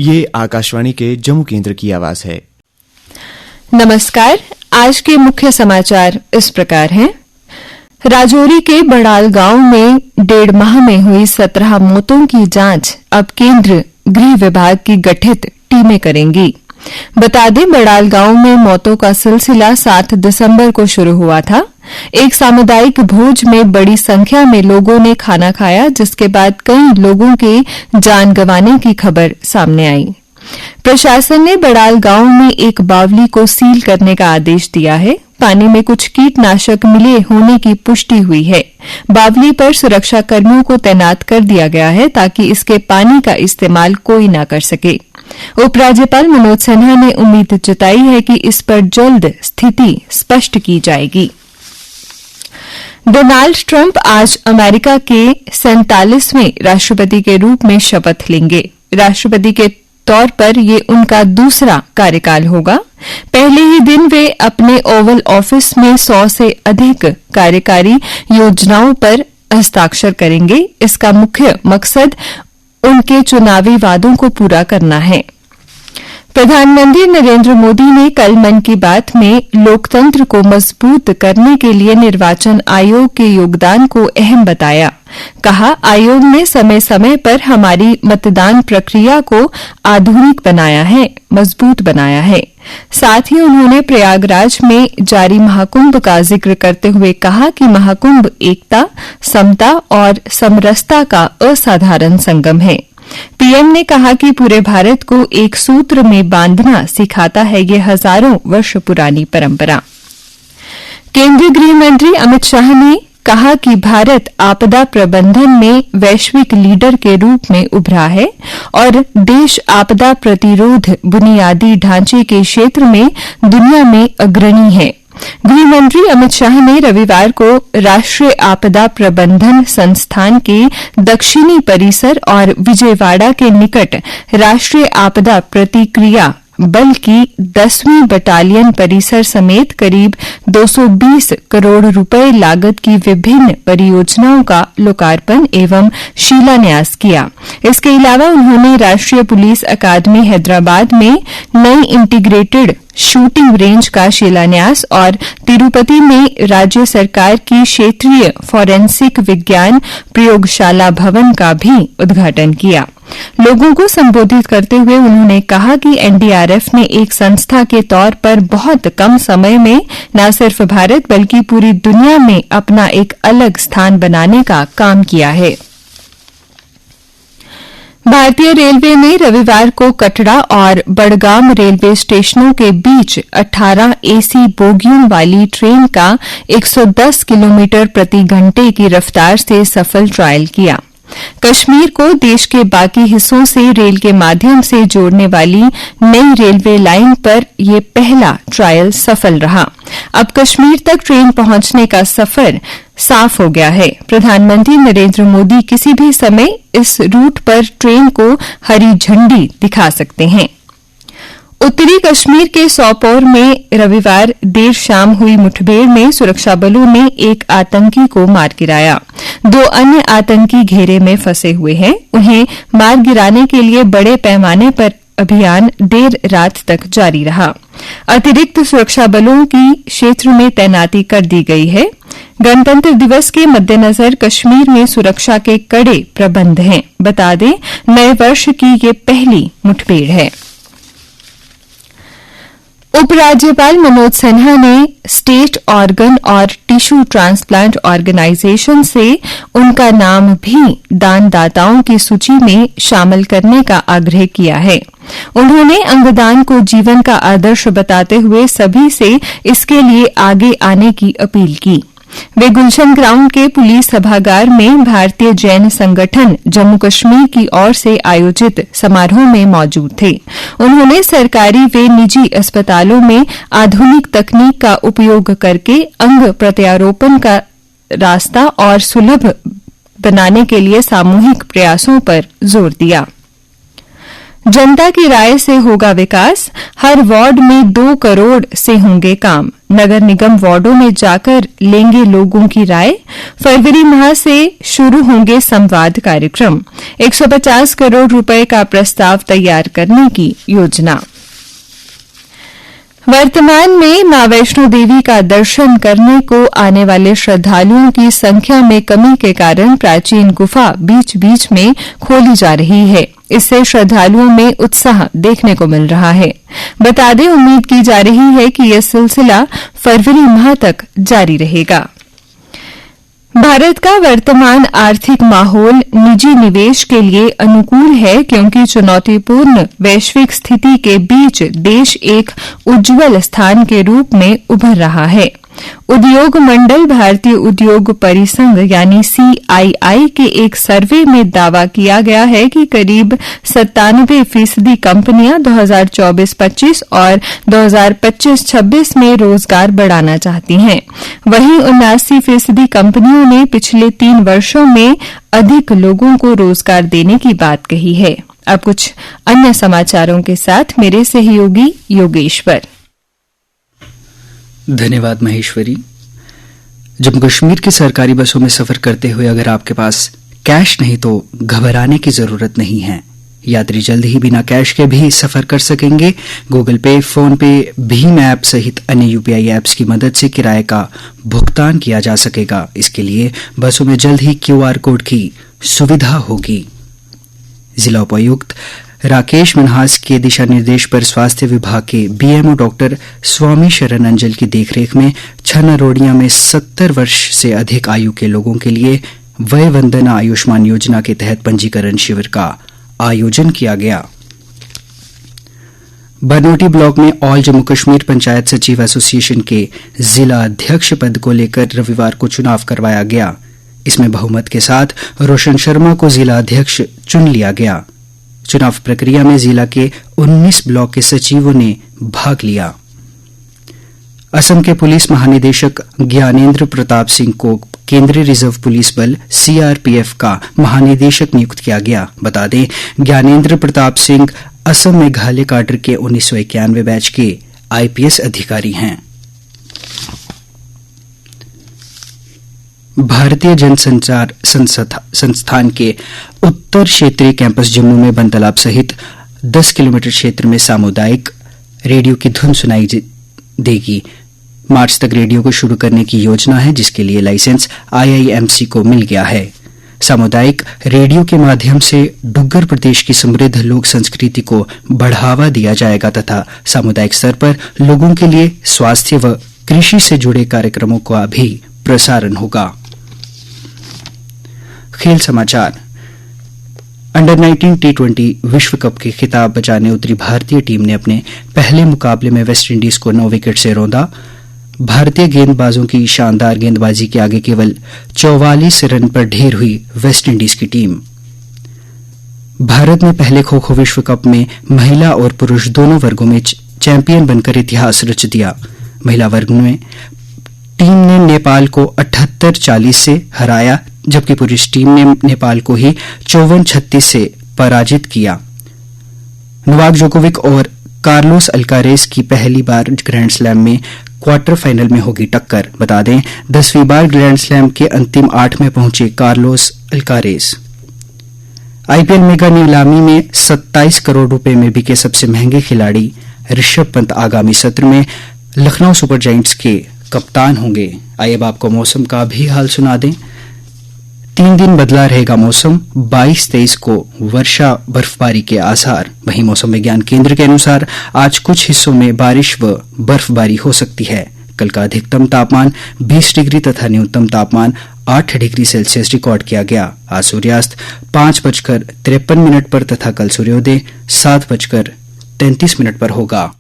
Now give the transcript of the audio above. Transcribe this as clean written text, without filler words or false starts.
ये आकाशवाणी के जम्मू केंद्र की आवाज है। नमस्कार। आज के मुख्य समाचार इस प्रकार हैं। राजौरी के बड़ाल गांव में 1.5 माह में हुई 17 मौतों की जांच अब केंद्र गृह विभाग की गठित टीमें करेंगी। बता दें, बड़ाल गांव में मौतों का सिलसिला 7 दिसंबर को शुरू हुआ था। एक सामुदायिक भोज में बड़ी संख्या में लोगों ने खाना खाया, जिसके बाद कई लोगों के जान गंवाने की खबर सामने आई। प्रशासन ने बड़ाल गांव में एक बावली को सील करने का आदेश दिया है। पानी में कुछ कीटनाशक मिले होने की पुष्टि हुई है। बावली पर सुरक्षा कर्मियों को तैनात कर दिया गया है ताकि इसके पानी का इस्तेमाल कोई न कर सके। उपराज्यपाल मनोज सिन्हा ने उम्मीद जताई है कि इस पर जल्द स्थिति स्पष्ट की जाएगी। डोनाल्ड ट्रंप आज अमेरिका के 47वें राष्ट्रपति के रूप में शपथ लेंगे। राष्ट्रपति के तौर पर ये उनका दूसरा कार्यकाल होगा। पहले ही दिन वे अपने ओवल ऑफिस में 100 से अधिक कार्यकारी योजनाओं पर हस्ताक्षर करेंगे। इसका मुख्य मकसद उनके चुनावी वादों को पूरा करना है। प्रधानमंत्री नरेंद्र मोदी ने कल मन की बात में लोकतंत्र को मजबूत करने के लिए निर्वाचन आयोग के योगदान को अहम बताया। कहा, आयोग ने समय समय पर हमारी मतदान प्रक्रिया को आधुनिक बनाया है, मजबूत बनाया है। साथ ही उन्होंने प्रयागराज में जारी महाकुंभ का जिक्र करते हुए कहा कि महाकुंभ एकता, समता और समरसता का असाधारण संगम है। पीएम ने कहा कि पूरे भारत को एक सूत्र में बांधना सिखाता है ये हजारों वर्ष पुरानी परंपरा। केंद्रीय गृह मंत्री अमित शाह ने कहा कि भारत आपदा प्रबंधन में वैश्विक लीडर के रूप में उभरा है और देश आपदा प्रतिरोध बुनियादी ढांचे के क्षेत्र में दुनिया में अग्रणी है। गृह मंत्री अमित शाह ने रविवार को राष्ट्रीय आपदा प्रबंधन संस्थान के दक्षिणी परिसर और विजयवाड़ा के निकट राष्ट्रीय आपदा प्रतिक्रिया बल की 10वीं बटालियन परिसर समेत करीब 220 करोड़ रुपए लागत की विभिन्न परियोजनाओं का लोकार्पण एवं शिलान्यास किया। इसके अलावा उन्होंने राष्ट्रीय पुलिस अकादमी हैदराबाद में नई इंटीग्रेटेड शूटिंग रेंज का शिलान्यास और तिरुपति में राज्य सरकार की क्षेत्रीय फोरेंसिक विज्ञान प्रयोगशाला भवन का भी उद्घाटन किया। लोगों को संबोधित करते हुए उन्होंने कहा कि एनडीआरएफ ने एक संस्था के तौर पर बहुत कम समय में न सिर्फ भारत बल्कि पूरी दुनिया में अपना एक अलग स्थान बनाने का काम किया है। भारतीय रेलवे ने रविवार को कटरा और बड़गाम रेलवे स्टेशनों के बीच 18 एसी बोगियों वाली ट्रेन का 110 किलोमीटर प्रति घंटे की रफ्तार से सफल ट्रायल किया। कश्मीर को देश के बाकी हिस्सों से रेल के माध्यम से जोड़ने वाली नई रेलवे लाइन पर यह पहला ट्रायल सफल रहा। अब कश्मीर तक ट्रेन पहुंचने का सफर साफ हो गया है। प्रधानमंत्री नरेंद्र मोदी किसी भी समय इस रूट पर ट्रेन को हरी झंडी दिखा सकते हैं। उत्तरी कश्मीर के सोपोर में रविवार देर शाम हुई मुठभेड़ में सुरक्षा बलों ने एक आतंकी को मार गिराया। 2 अन्य आतंकी घेरे में फंसे हुए हैं। उन्हें मार गिराने के लिए बड़े पैमाने पर अभियान देर रात तक जारी रहा। अतिरिक्त सुरक्षा बलों की क्षेत्र में तैनाती कर दी गई है। गणतंत्र दिवस के मद्देनजर कश्मीर में सुरक्षा के कड़े प्रबंध हैं। बता दें, नए वर्ष की ये पहली मुठभेड़ है। उपराज्यपाल मनोज सिन्हा ने स्टेट ऑर्गन और टिश्यू ट्रांसप्लांट ऑर्गेनाइजेशन से उनका नाम भी दानदाताओं की सूची में शामिल करने का आग्रह किया है। उन्होंने अंगदान को जीवन का आदर्श बताते हुए सभी से इसके लिए आगे आने की अपील की। वे गुलशन ग्राउंड के पुलिस सभागार में भारतीय जैन संगठन जम्मू कश्मीर की ओर से आयोजित समारोह में मौजूद थे। उन्होंने सरकारी व निजी अस्पतालों में आधुनिक तकनीक का उपयोग करके अंग प्रत्यारोपण का रास्ता और सुलभ बनाने के लिए सामूहिक प्रयासों पर जोर दिया। जनता की राय से होगा विकास, हर वार्ड में 2 करोड़ से होंगे काम। नगर निगम वार्डों में जाकर लेंगे लोगों की राय। फरवरी माह से शुरू होंगे संवाद कार्यक्रम। 150 करोड़ रुपए का प्रस्ताव तैयार करने की योजना। वर्तमान में मां वैष्णो देवी का दर्शन करने को आने वाले श्रद्धालुओं की संख्या में कमी के कारण प्राचीन गुफा बीच बीच में खोली जा रही है। इससे श्रद्धालुओं में उत्साह देखने को मिल रहा है। बता दें, उम्मीद की जा रही है कि यह सिलसिला फरवरी माह तक जारी रहेगा। भारत का वर्तमान आर्थिक माहौल निजी निवेश के लिए अनुकूल है, क्योंकि चुनौतीपूर्ण वैश्विक स्थिति के बीच देश एक उज्जवल स्थान के रूप में उभर रहा है। उद्योग मंडल भारतीय उद्योग परिसंघ यानी CII के एक सर्वे में दावा किया गया है कि करीब 97% कंपनियां 2024-25 और 2025-26 में रोजगार बढ़ाना चाहती हैं। वहीं 79% कंपनियों ने पिछले 3 वर्षों में अधिक लोगों को रोजगार देने की बात कही है। अब कुछ अन्य समाचारों के साथ मेरे सहयोगी योगेश्वर। धन्यवाद महेश्वरी। जम्मू कश्मीर की सरकारी बसों में सफर करते हुए अगर आपके पास कैश नहीं तो घबराने की जरूरत नहीं है। यात्री जल्द ही बिना कैश के भी सफर कर सकेंगे। गूगल पे, फोन पे, भीम ऐप सहित अन्य UPI ऐप्स की मदद से किराए का भुगतान किया जा सकेगा। इसके लिए बसों में जल्द ही QR कोड की सुविधा होगी। जिला उपायुक्त राकेश मिन्हास के दिशा निर्देश पर स्वास्थ्य विभाग के BMO डॉक्टर स्वामी शरण अंजल की देखरेख में छन्नरोडिया में 70 वर्ष से अधिक आयु के लोगों के लिए वय वंदना आयुष्मान योजना के तहत पंजीकरण शिविर का आयोजन किया गया। बरनोटी ब्लॉक में ऑल जम्मू कश्मीर पंचायत सचिव एसोसिएशन के जिला अध्यक्ष पद को लेकर रविवार को चुनाव करवाया गया। इसमें बहुमत के साथ रोशन शर्मा को जिला अध्यक्ष चुन लिया गया। चुनाव प्रक्रिया में जिला के 19 ब्लॉक के सचिवों ने भाग लिया। असम के पुलिस महानिदेशक ज्ञानेंद्र प्रताप सिंह को केंद्रीय रिजर्व पुलिस बल CRPF का महानिदेशक नियुक्त किया गया। बता दें, ज्ञानेंद्र प्रताप सिंह असम मेघालय काडर के 1991 बैच के IPS अधिकारी हैं। भारतीय जनसंचार संस्थान के उत्तर क्षेत्रीय कैंपस जम्मू में बनतालाब सहित 10 किलोमीटर क्षेत्र में सामुदायिक रेडियो की धुन सुनाई देगी। मार्च तक रेडियो को शुरू करने की योजना है, जिसके लिए लाइसेंस IIMC को मिल गया है। सामुदायिक रेडियो के माध्यम से डुग्गर प्रदेश की समृद्ध लोक संस्कृति को बढ़ावा दिया जाएगा तथा सामुदायिक स्तर पर लोगों के लिए स्वास्थ्य व कृषि से जुड़े कार्यक्रमों का भी प्रसारण होगा। खेल समाचार। अंडर 19 T20 विश्व कप के खिताब बचाने उतरी भारतीय टीम ने अपने पहले मुकाबले में वेस्टइंडीज को 9 विकेट से रौंदा। भारतीय गेंदबाजों की शानदार गेंदबाजी के आगे केवल 44 रन पर ढेर हुई वेस्टइंडीज की टीम। भारत ने पहले खो खो विश्व कप में महिला और पुरुष दोनों वर्गों में चैंपियन बनकर इतिहास रच दिया। महिला वर्ग में टीम ने नेपाल को 78-40 से हराया, जबकि पुरुष टीम ने नेपाल को ही 54-36 से पराजित किया। नोवाक जोकोविक और कार्लोस अल्कारेज की पहली बार ग्रैंड स्लैम में क्वार्टर फाइनल में होगी टक्कर। बता दें, 10वीं बार ग्रैंड स्लैम के अंतिम 8 में पहुंचे कार्लोस अल्कारेज। IPL मेगा नीलामी में 27 करोड़ रुपए में बिके सबसे महंगे खिलाड़ी ऋषभ पंत आगामी सत्र में लखनऊ सुपर जायंट्स के कप्तान होंगे। आइए अब आपको मौसम का भी हाल सुना दें। 3 दिन बदला रहेगा मौसम, 22-23 को वर्षा बर्फबारी के आसार। वहीं मौसम विज्ञान केंद्र के अनुसार आज कुछ हिस्सों में बारिश व बर्फबारी हो सकती है। कल का अधिकतम तापमान 20 डिग्री तथा न्यूनतम तापमान 8 डिग्री सेल्सियस रिकॉर्ड किया गया। आज सूर्यास्त 5:53 पर तथा कल सूर्योदय 7:33 पर होगा।